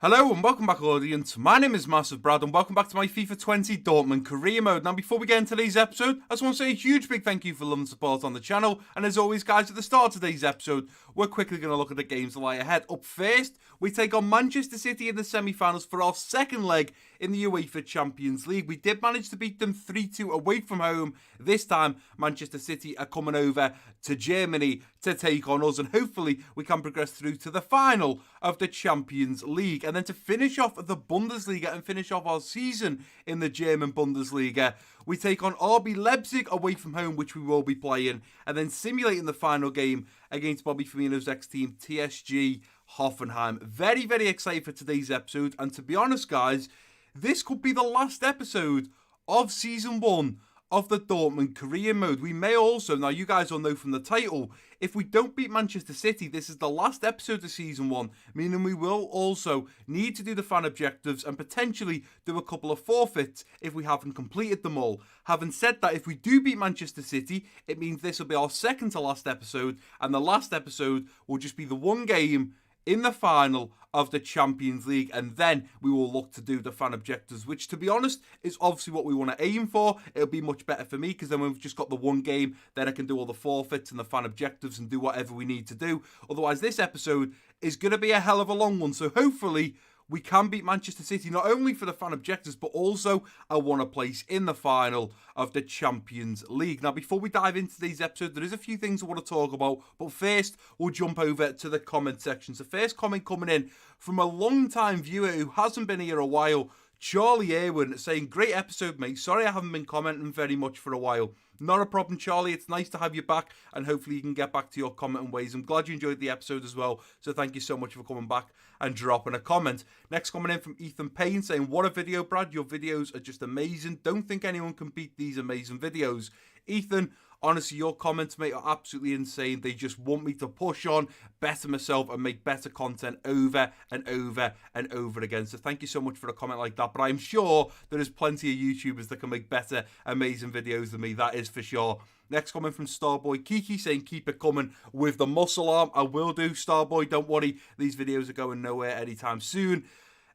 Hello and welcome back, audience. My name is MassiveBrad and welcome back to my FIFA 20 Dortmund career mode. Now, before we get into today's episode, I just want to say a huge big thank you for love and support on the channel. And as always, guys, at the start of today's episode, we're quickly going to look at the games that lie ahead. Up first, we take on Manchester City in the semi-finals for our second leg in the UEFA Champions League. We did manage to beat them 3-2 away from home. This time, Manchester City are coming over to Germany to take on us, and hopefully we can progress through to the final of the Champions League. And then to finish off the Bundesliga and finish off our season in the German Bundesliga, we take on RB Leipzig away from home, which we will be playing, and then simulating the final game against Bobby Firmino's ex-team, TSG Hoffenheim. Very, very excited for today's episode, and to be honest, guys, this could be the last episode of Season 1 of the Dortmund career mode. We may also, now you guys all know from the title, if we don't beat Manchester City, this is the last episode of Season 1, meaning we will also need to do the fan objectives and potentially do a couple of forfeits if we haven't completed them all. Having said that, if we do beat Manchester City, it means this will be our second to last episode, and the last episode will just be the one game in the final of the Champions League, and then we will look to do the fan objectives, which, to be honest, is obviously what we want to aim for. It'll be much better for me, because then we've just got the one game, then I can do all the forfeits and the fan objectives and do whatever we need to do. Otherwise, this episode is going to be a hell of a long one, so hopefully we can beat Manchester City, not only for the fan objectives, but also I want a place in the final of the Champions League. Now, before we dive into today's episode, there is a few things I want to talk about, but first, we'll jump over to the comment section. So first comment coming in from a long-time viewer who hasn't been here a while, Charlie Irwin, saying, great episode, mate. Sorry I haven't been commenting very much for a while. Not a problem, Charlie. It's nice to have you back, and hopefully you can get back to your commenting ways. I'm glad you enjoyed the episode as well, so thank you so much for coming back and dropping a comment. Next comment in from Ethan Payne, saying, what a video, Brad. Your videos are just amazing. Don't think anyone can beat these amazing videos. Ethan, honestly, your comments, mate, are absolutely insane. They just want me to push on, better myself, and make better content over and over and over again. So thank you so much for a comment like that. But I'm sure there is plenty of YouTubers that can make better, amazing videos than me. That is for sure. Next comment from Starboy Kiki, saying, keep it coming with the muscle arm. I will do, Starboy. Don't worry. These videos are going nowhere anytime soon.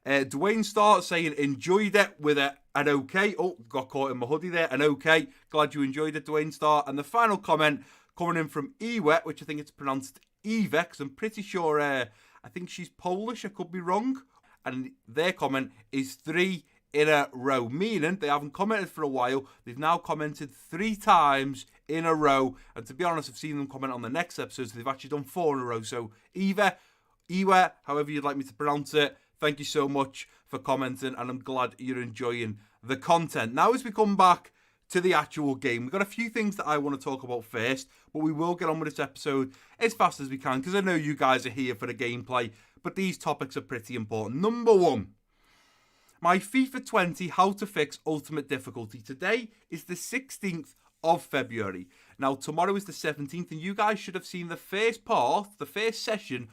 Dwayne Starr saying, enjoyed it with an okay. Oh, got caught in my hoodie there. An okay. Glad you enjoyed it, Dwayne Starr. And the final comment coming in from Ewe, which I think it's pronounced Eve, because I'm pretty sure, I think she's Polish. I could be wrong. And their comment is 3 in a row, meaning they haven't commented for a while. They've now commented 3 times in a row. And to be honest, I've seen them comment on the next episode, so they've actually done 4 in a row. So Ewe, however you'd like me to pronounce it, thank you so much for commenting, and I'm glad you're enjoying the content. Now, as we come back to the actual game, we've got a few things that I want to talk about first, but we will get on with this episode as fast as we can, because I know you guys are here for the gameplay, but these topics are pretty important. Number 1, my FIFA 20 How to Fix Ultimate Difficulty. Today is the 16th of February. Now, tomorrow is the 17th, and you guys should have seen the first part, the first session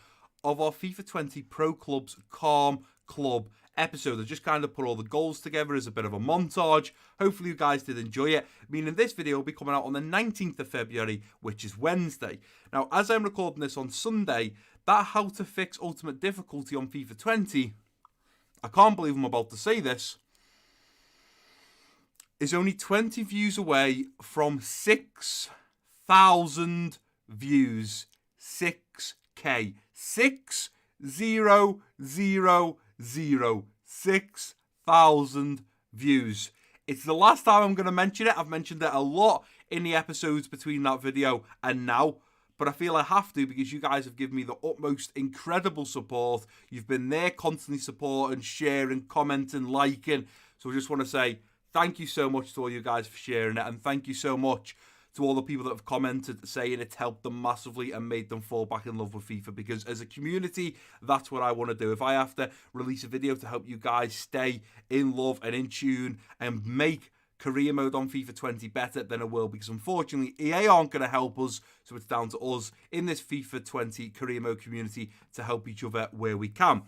of our FIFA 20 Pro Clubs Calm Club episode. I just kind of put all the goals together as a bit of a montage. Hopefully you guys did enjoy it. Meaning this video will be coming out on the 19th of February, which is Wednesday. Now, as I'm recording this on Sunday, that How to Fix Ultimate Difficulty on FIFA 20, I can't believe I'm about to say this, is only 20 views away from 6,000 views. 6K. 6,000 views. It's the last time I'm going to mention it. I've mentioned it a lot in the episodes between that video and now, but I feel I have to, because you guys have given me the utmost incredible support. You've been there constantly supporting, sharing, commenting, liking. So I just want to say thank you so much to all you guys for sharing it, and thank you so much to all the people that have commented saying it's helped them massively and made them fall back in love with FIFA, because as a community, that's what I want to do. If I have to release a video to help you guys stay in love and in tune and make career mode on FIFA 20 better, then I will, because unfortunately EA aren't going to help us, so it's down to us in this FIFA 20 career mode community to help each other where we can.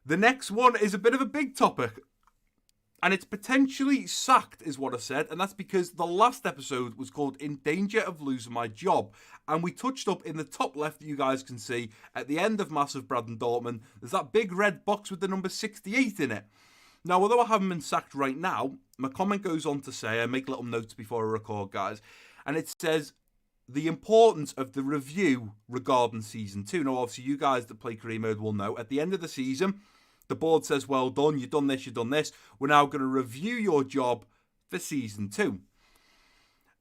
The next one is a bit of a big topic. And it's potentially sacked, is what I said. And that's because the last episode was called In Danger of Losing My Job. And we touched up in the top left that you guys can see at the end of MassiveBrad and Dortmund. There's that big red box with the number 68 in it. Now, although I haven't been sacked right now, my comment goes on to say, I make little notes before I record, guys. And it says the importance of the review regarding Season 2. Now, obviously, you guys that play career mode will know at the end of the season, the board says, well done, you've done this, you've done this. We're now going to review your job for Season 2.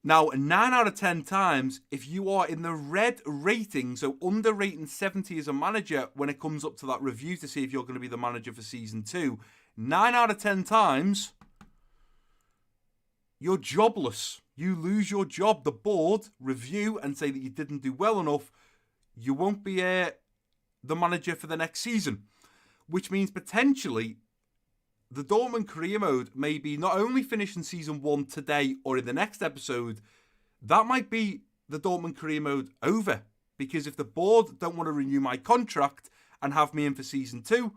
Now, 9 out of 10 times, if you are in the red rating, so under rating 70 as a manager, when it comes up to that review to see if you're going to be the manager for Season 2, 9 out of 10 times, you're jobless. You lose your job. The board review and say that you didn't do well enough. You won't be the manager for the next season. Which means potentially the Dortmund career mode may be not only finishing Season 1 today or in the next episode, that might be the Dortmund career mode over. Because if the board don't want to renew my contract and have me in for Season 2,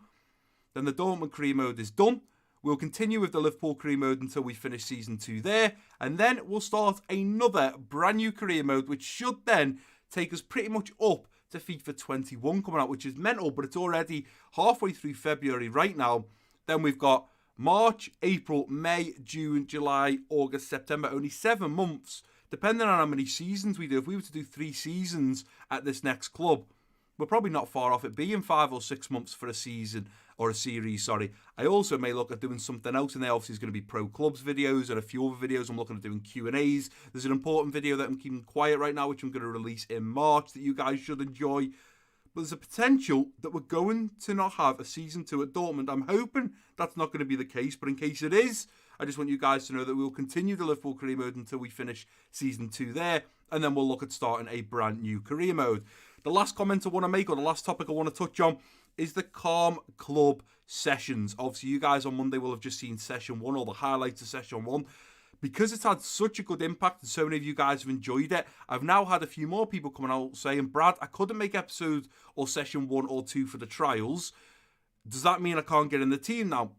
then the Dortmund career mode is done. We'll continue with the Liverpool career mode until we finish Season 2 there. And then we'll start another brand new career mode, which should then take us pretty much up to FIFA 21 coming out, which is mental, but it's already halfway through February right now. Then we've got March, April, May, June, July, August, September. Only 7 months, depending on how many seasons we do. If we were to do 3 seasons at this next club, we're probably not far off it being 5 or 6 months for a season, or a series, sorry. I also may look at doing something else in there. Obviously, there's going to be pro clubs videos and a few other videos. I'm looking at doing Q&As. There's an important video that I'm keeping quiet right now, which I'm going to release in March that you guys should enjoy. But there's a potential that we're going to not have a Season 2 at Dortmund. I'm hoping that's not going to be the case, but in case it is, I just want you guys to know that we'll continue the Liverpool career mode until we finish Season 2 there, and then we'll look at starting a brand new career mode. The last comment I want to make, or the last topic I want to touch on, is the Calm Club sessions. Obviously, you guys on Monday will have just seen Session 1, or the highlights of Session 1. Because it's had such a good impact and so many of you guys have enjoyed it, I've now had a few more people coming out saying, Brad, I couldn't make episode or Session 1 or 2 for the trials. Does that mean I can't get in the team now?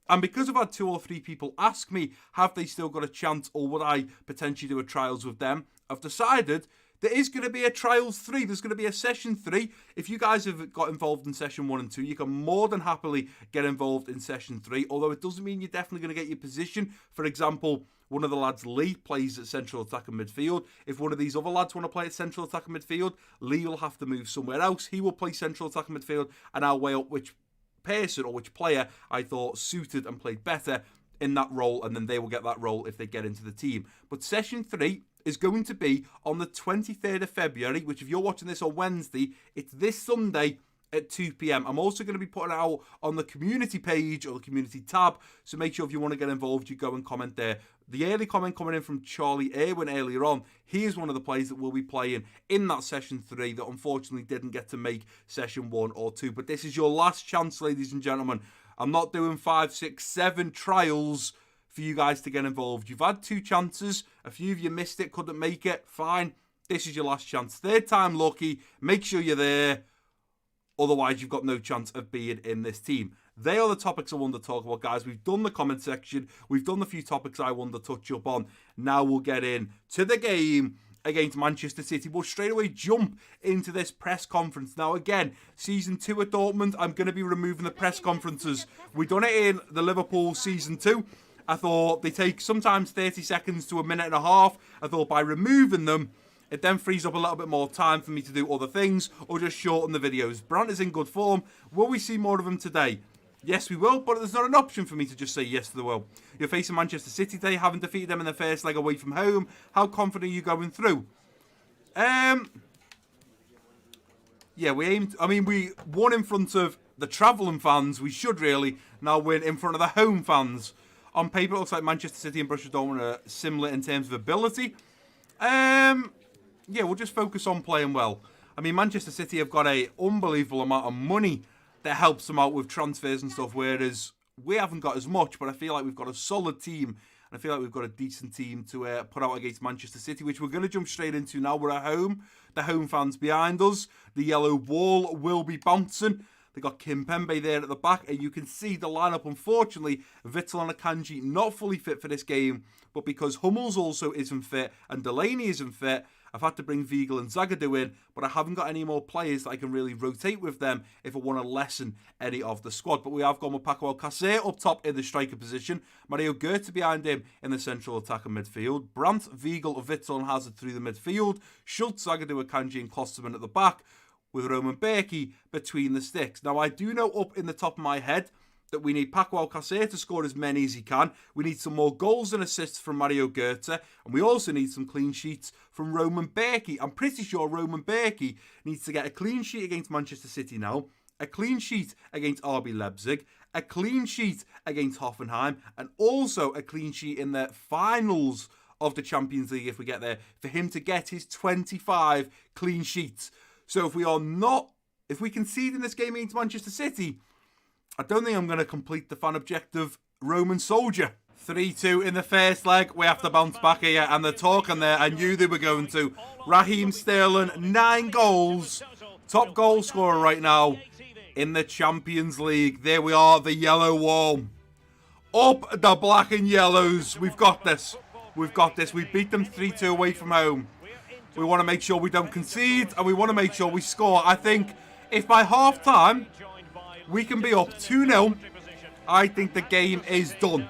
And because I've had 2 or 3 people ask me, have they still got a chance, or would I potentially do a trials with them? I've decided there is going to be a Trials 3. There's going to be a Session 3. If you guys have got involved in Session 1 and 2, you can more than happily get involved in Session 3, although it doesn't mean you're definitely going to get your position. For example, one of the lads, Lee, plays at central attacking midfield. If one of these other lads want to play at central attacking midfield, Lee will have to move somewhere else. He will play central attacking midfield, and I'll weigh up which person or which player I thought suited and played better in that role, and then they will get that role if they get into the team. But Session 3 is going to be on the 23rd of February, which if you're watching this on Wednesday, it's this Sunday at 2 p.m. I'm also going to be putting it out on the community page or the community tab, so make sure if you want to get involved, you go and comment there. The early comment coming in from Charlie Irwin earlier on, he is one of the players that will be playing in that Session 3 that unfortunately didn't get to make Session 1 or 2. But this is your last chance, ladies and gentlemen. I'm not doing 5, 6, 7 trials for you guys to get involved. You've had 2 chances. A few of you missed it, couldn't make it. Fine. This is your last chance. 3rd time lucky. Make sure you're there. Otherwise, you've got no chance of being in this team. They are the topics I wanted to talk about, guys. We've done the comment section. We've done the few topics I wanted to touch up on. Now we'll get in to the game against Manchester City. We'll straight away jump into this press conference. Now, again, Season 2 at Dortmund, I'm going to be removing the press conferences. We've done it in the Liverpool Season 2. I thought they take sometimes 30 seconds to a minute and a half. I thought by removing them, it then frees up a little bit more time for me to do other things or just shorten the videos. Brandt is in good form. Will we see more of him today? Yes, we will, but there's not an option for me to just say yes to the will. You're facing Manchester City today, having defeated them in the first leg away from home. How confident are you going through? Yeah, we won in front of the travelling fans. We should really now win in front of the home fans. On paper, it looks like Manchester City and Borussia Dortmund are similar in terms of ability. Yeah, we'll just focus on playing well. I mean, Manchester City have got an unbelievable amount of money that helps them out with transfers and stuff, whereas we haven't got as much, but I feel like we've got a solid team, and I feel like we've got a decent team to put out against Manchester City, which we're going to jump straight into now. We're at home. The home fans behind us. The yellow ball will be bouncing. They got Kimpembe there at the back, and you can see the lineup. Unfortunately, Witsel and Akanji not fully fit for this game, but because Hummels also isn't fit and Delaney isn't fit, I've had to bring Weigl and Zagadou in, but I haven't got any more players that I can really rotate with them if I want to lessen any of the squad. But we have gone with Paco Alcacer up top in the striker position, Mario Götze behind him in the central attack and midfield, Brandt, Weigl, Witsel and Hazard through the midfield, Schultz, Zagadou, Akanji and Klosterman at the back, with Roman Berkey between the sticks. Now, I do know up in the top of my head that we need Paco Alcacer to score as many as he can. We need some more goals and assists from Mario Götze, and we also need some clean sheets from Roman Berkey. I'm pretty sure Roman Berkey needs to get a clean sheet against Manchester City now, a clean sheet against RB Leipzig, a clean sheet against Hoffenheim, and also a clean sheet in the finals of the Champions League if we get there, for him to get his 25 clean sheets. So if we concede in this game against Manchester City, I don't think I'm going to complete the fan objective Roman soldier. 3-2 in the first leg. We have to bounce back here, and they're talking there. I knew they were going to. Raheem Sterling, 9 goals. Top goal scorer right now in the Champions League. There we are, the yellow wall. Up the black and yellows. We've got this. We've got this. We beat them 3-2 away from home. We want to make sure we don't concede, and we want to make sure we score. I think if by half-time we can be up 2-0, I think the game is done.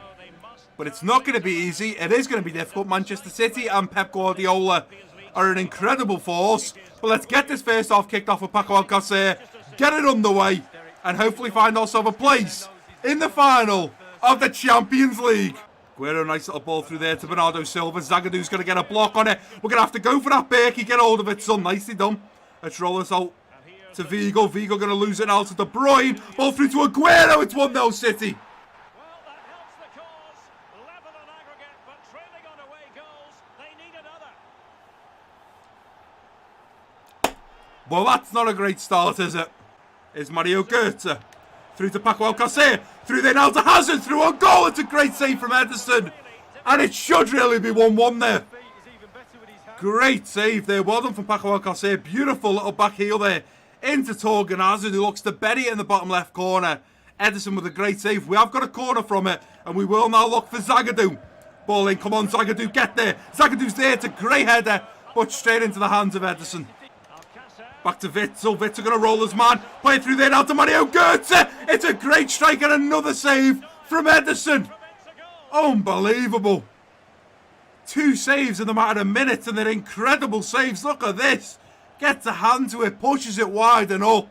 But it's not going to be easy. It is going to be difficult. Manchester City and Pep Guardiola are an incredible force. But let's get this first half kicked off with Paco Alcacer, get it underway, and hopefully find ourselves a place in the final of the Champions League. Guerrero, nice little ball through there to Bernardo Silva. Zagadou's going to get a block on it. We're going to have to go for that Berkey. Get hold of it, son. Nicely done. Let's roll this out to Weigl. Weigl going to lose it now to De Bruyne. Ball through to Aguero. It's 1-0 City. Well, that helps the cause. Level on aggregate, but trailing on away goals. They need another. Well, that's not a great start, is it? It's Mario Götze. Through to Paco Alcacer. Through there now to Hazard. Through on goal. It's a great save from Ederson. And it should really be 1-1 there. Great save there. Well done from Paco Alcacer. Beautiful little back heel there. Into Torgan Hazard, who looks to bury it in the bottom left corner. Ederson with a great save. We have got a corner from it. And we will now look for Zagadou. Ball in. Come on, Zagadou. Get there. Zagadou's there. It's a great header. But straight into the hands of Ederson. Back to Witsel. Witsel going to roll his man. Play it through there now to Mario Götze. It's a great strike and another save from Ederson. Unbelievable. 2 saves in the matter of minutes, and they're incredible saves. Look at this. Gets a hand to it. Pushes it wide and up.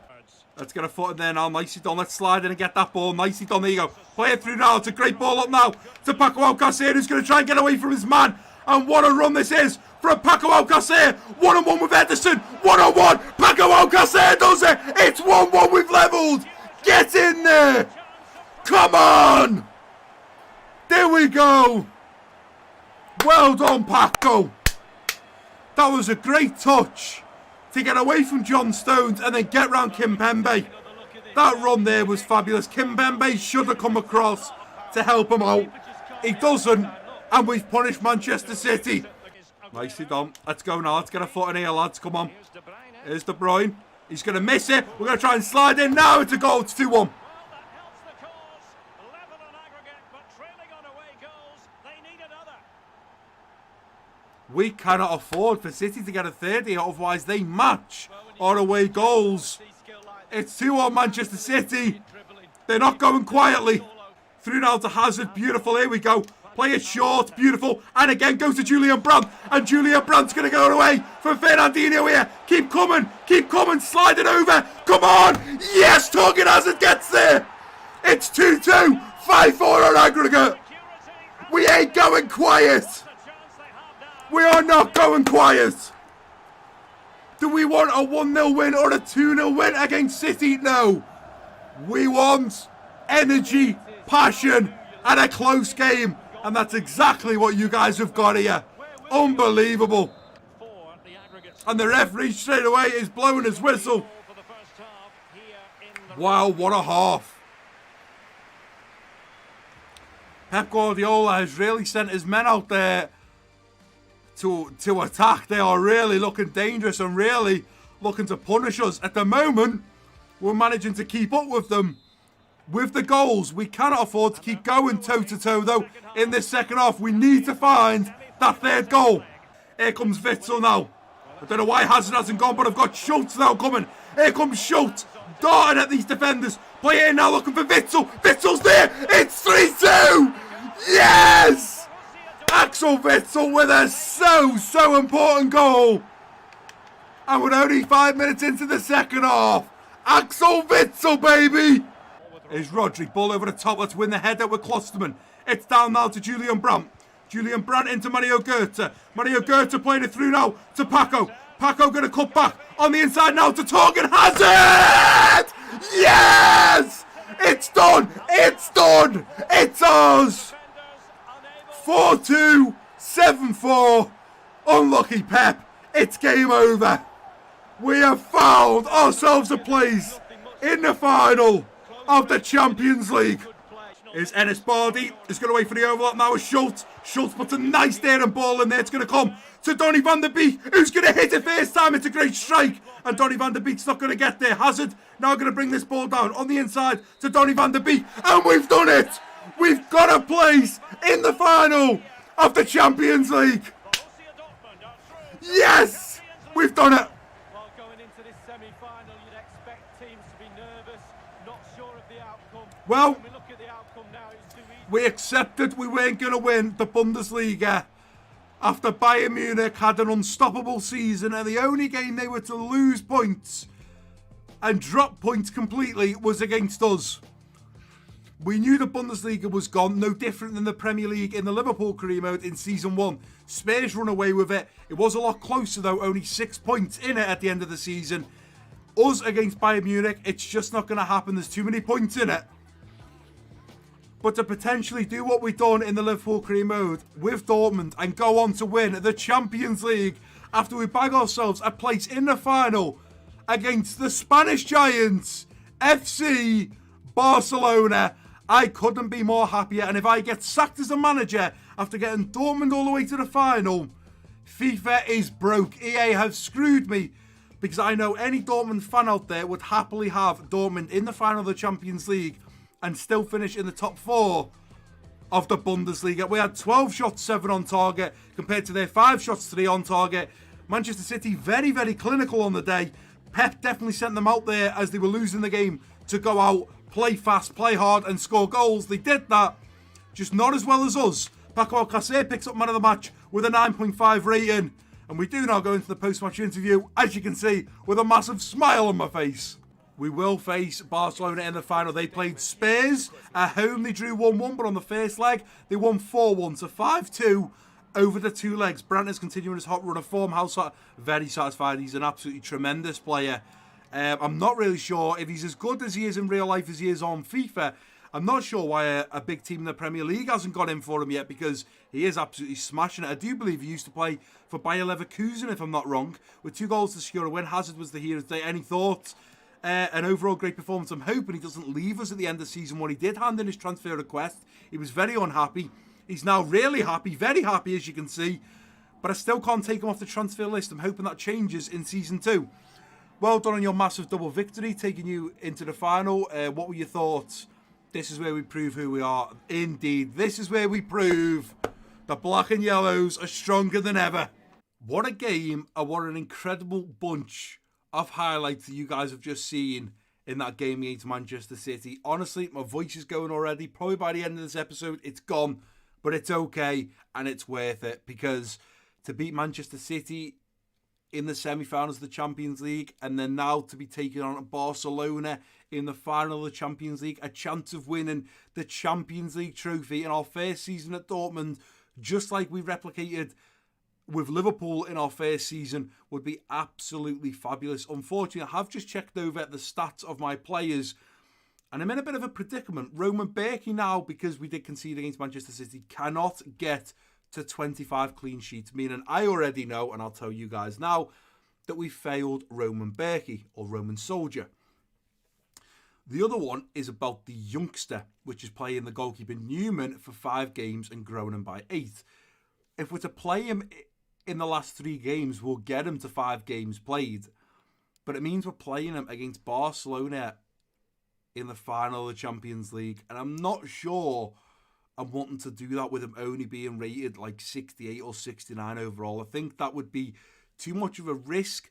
Let's get a foot in there now. Nicely done. Let's slide in and get that ball. Nicely done. There you go. Play it through now. It's a great ball up now to Paco Alcacer, who's going to try and get away from his man. And what a run this is from Paco Alcacer. 1-on-1 with Ederson. 1-on-1. Paco Alcacer does it. It's 1-1. We've levelled. Get in there. Come on. There we go. Well done, Paco. That was a great touch to get away from John Stones and then get round Kimpembe. That run there was fabulous. Kimpembe should have come across to help him out. He doesn't. And we've punished Manchester City. Nicely done. Let's go now. Let's get a foot in here, lads. Come on. Here's De Bruyne. He's going to miss it. We're going to try and slide in now. It's a goal. It's 2-1. We cannot afford for City to get a third here. Otherwise, they match our away goals. It's 2-1 Manchester City. They're not going quietly. Through now to Hazard. Beautiful. Here we go. Play it short, beautiful, and again goes to Julian Brandt, and Julian Brandt's going to go away from Fernandinho here. Keep coming, slide it over, come on, yes, Torgan Hazard gets there. It's 2-2, 5-4 on aggregate. We ain't going quiet. We are not going quiet. Do we want a 1-0 win or a 2-0 win against City? No. We want energy, passion, and a close game. And that's exactly what you guys have got here. Unbelievable. And the referee straight away is blowing his whistle. Wow, what a half. Pep Guardiola has really sent his men out there to attack. They are really looking dangerous and really looking to punish us. At the moment, we're managing to keep up with them. With the goals, we cannot afford to keep going toe-to-toe, though, in this second half. We need to find that third goal. Here comes Witsel now. I don't know why Hazard hasn't gone, but I've got Schultz now coming. Here comes Schultz, darting at these defenders. Play it in now, looking for Witsel. Witsel's there. It's 3-2. Yes! Axel Witsel with a so important goal. And we're only 5 minutes into the second half. Axel Witsel, baby! Here's Rodri, ball over the top. Let's win the header with Klosterman. It's down now to Julian Brandt. Julian Brandt into Mario Goethe. Mario Goethe playing it through now to Paco. Paco going to cut back on the inside now to Torgan Hazard! Yes! It's done! It's done! It's ours! 4-2, 7-4. Unlucky Pep. It's game over. We have found ourselves a place in the final of the Champions League. Here's Enes Bardi. He's going to wait for the overlap now with Schultz. Schultz puts a nice daring ball in there. It's going to come to Donny van der Beek, who's going to hit it first time. It's a great strike. And Donny van der Beek's not going to get there. Hazard now going to bring this ball down on the inside to Donny van der Beek. And we've done it. We've got a place in the final of the Champions League. Yes! We've done it. Well, going into this semi-final, you'd expect teams to be nervous, not sure of the outcome. Well, When we look at the outcome now, it's too easy. we accepted we weren't going to win the Bundesliga after Bayern Munich had an unstoppable season, and the only game they were to lose points and drop points completely was against us. We knew the Bundesliga was gone, no different than the Premier League in the Liverpool career mode in Season 1. Spurs run away with it. It was a lot closer though, only 6 points in it at the end of the season. Us against Bayern Munich, it's just not going to happen. There's too many points in it. But to potentially do what we've done in the Liverpool career mode with Dortmund and go on to win the Champions League after we bag ourselves a place in the final against the Spanish Giants, FC Barcelona, I couldn't be more happier. And if I get sacked as a manager after getting Dortmund all the way to the final, FIFA is broke. EA have screwed me, because I know any Dortmund fan out there would happily have Dortmund in the final of the Champions League and still finish in the top 4 of the Bundesliga. We had 12 shots, 7 on target, compared to their 5 shots, 3 on target. Manchester City very clinical on the day. Pep definitely sent them out there as they were losing the game to go out, play fast, play hard and score goals. They did that, just not as well as us. Paco Alcacer picks up man of the match with a 9.5 rating. And we do now go into the post-match interview, as you can see, with a massive smile on my face. We will face Barcelona in the final. They played Spurs at home. They drew 1-1, but on the first leg, they won 4-1 to 5-2 over the 2 legs. Brandt is continuing his hot run of form. Very satisfied. He's an absolutely tremendous player. I'm not really sure if he's as good as he is in real life as he is on FIFA. I'm not sure why a big team in the Premier League hasn't got in for him yet, because he is absolutely smashing it. I do believe he used to play for Bayer Leverkusen, if I'm not wrong, with 2 goals to secure a win. Hazard was the hero today. Any thoughts? An overall great performance. I'm hoping he doesn't leave us at the end of season 1. He did hand in his transfer request. He was very unhappy. He's now really happy, very happy, as you can see. But I still can't take him off the transfer list. I'm hoping that changes in season 2. Well done on your massive double victory, taking you into the final. What were your thoughts? This is where we prove who we are. Indeed, this is where we prove the black and yellows are stronger than ever. What a game, and what an incredible bunch of highlights that you guys have just seen in that game against Manchester City. Honestly, my voice is going already. Probably by the end of this episode, it's gone. But it's okay, and it's worth it, because to beat Manchester City in the semi-finals of the Champions League, and then now to be taking on Barcelona in the final of the Champions League, a chance of winning the Champions League trophy in our first season at Dortmund, just like we replicated with Liverpool in our first season, would be absolutely fabulous. Unfortunately, I have just checked over the stats of my players, and I'm in a bit of a predicament. Roman Berkey now, because we did concede against Manchester City, cannot get to 25 clean sheets, meaning I already know, and I'll tell you guys now, that we failed Roman Berkey, or Roman Soldier. The other one is about the youngster, which is playing the goalkeeper Newman for 5 games and growing him by 8. If we're to play him in the last 3 games, we'll get him to 5 games played. but it means we're playing him against Barcelona in the final of the Champions League, and I'm not sure I'm wanting to do that with him only being rated like 68 or 69 overall. I think that would be too much of a risk.